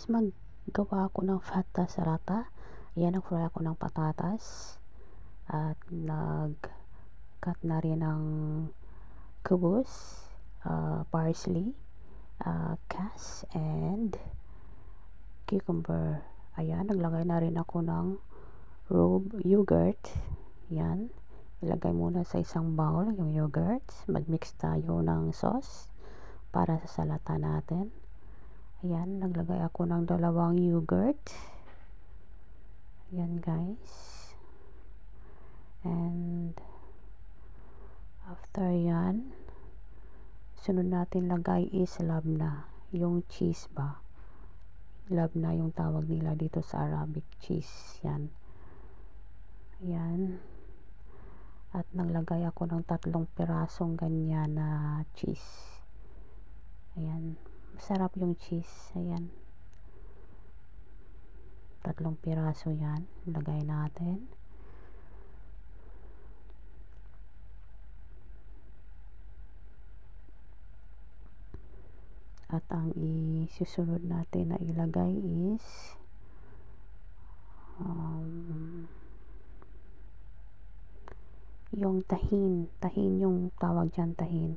maggawa ako ng fata sarata. Ayan, nag-fry ako ng patatas at nag-cut na rin ng kubos, parsley, cas, and cucumber. Ayan, naglagay na rin ako ng raw yogurt. Ayan, ilagay muna sa isang bowl yung yogurt. Mag-mix tayo ng sauce para sa salata natin. Ayan, naglagay ako ng 2 yogurt. Ayan guys. And after yan, sunod natin lagay is labna. Yung cheese ba? Labna yung tawag nila dito sa Arabic, cheese. Yan. Ayan. At naglagay ako ng 3 pirasong ganyan na cheese. Ayan. Masarap yung cheese. Ayan. 3 piraso yan. Lagay natin. At ang isusunod natin na ilagay is yung tahin. Tahin yung tawag dyan, tahin.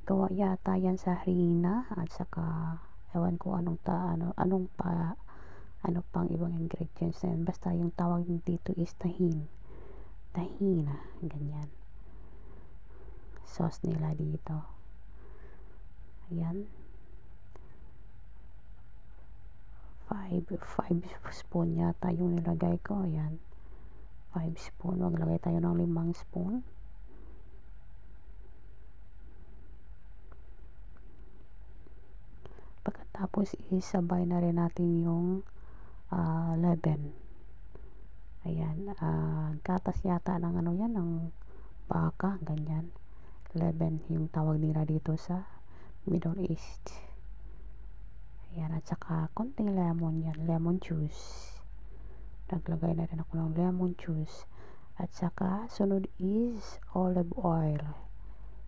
Gawa yata yan sa harina at saka ewan ko ano pang ibang ingredients na yan. Basta yung tawag dito is tahin. Tahin, ganyan. Sauce nila dito. Ayan. 5 spoon yata yung nilagay ko. Ayan. 5 spoon. Maglagay tayo ng 5 spoon. Pagkatapos isabay na rin natin yung leaven. Ayan, gatas yata ng ano yan, ng baka, ganyan. Leaven yung tawag nila dito sa Middle East. Ayan, at saka konting lemon yan, lemon juice. Naglagay na rin ako ng lemon juice. At saka sunod is olive oil.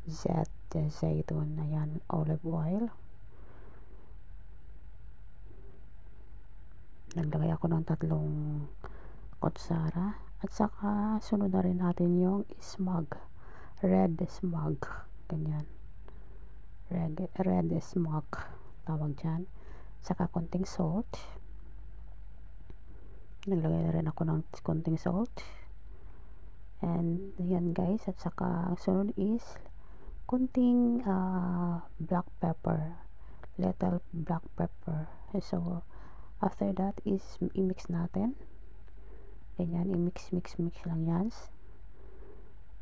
Zaytun. Ayan, olive oil. Naglagay ako ng 3 kutsara. At saka sunod na rin natin yung smog. Red smog. Ganyan. Red smog. Tawag dyan. Saka konting salt. Naglagay na rin ako ng konting salt. And yan guys. At saka sunod is konting black pepper. Little black pepper. So after that is i-mix natin. Ganyan, i-mix lang yan.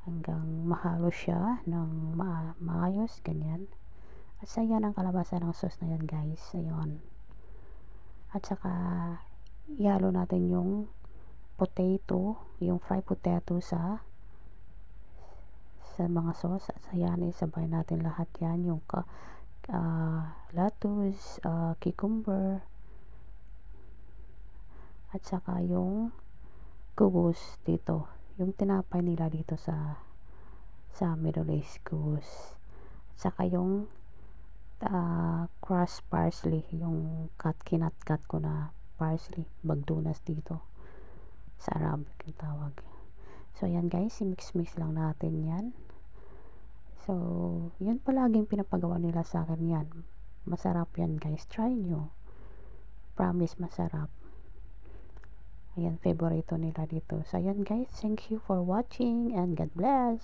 Hanggang mahalo siya ng maayos, ganyan. At sa yan ang kalabasan ng sauce na yan guys. Ayun. At saka ihalo natin yung potato, yung fried potato sa mga sauce. At sa yan, isabay natin lahat yan. Yung lettuce, cucumber, at saka yung kubos dito, yung tinapay nila dito sa Middle East, kubos. At saka yung crushed parsley, yung kinat-cut ko na parsley, bagdunas dito sa Arabic yung tawag. So yan guys, mix lang natin yan. So yun palaging pinapagawa nila sa akin yan. Masarap yan guys, try nyo, promise masarap. Ayan, favorito nila dito. So, ayan guys, thank you for watching and God bless.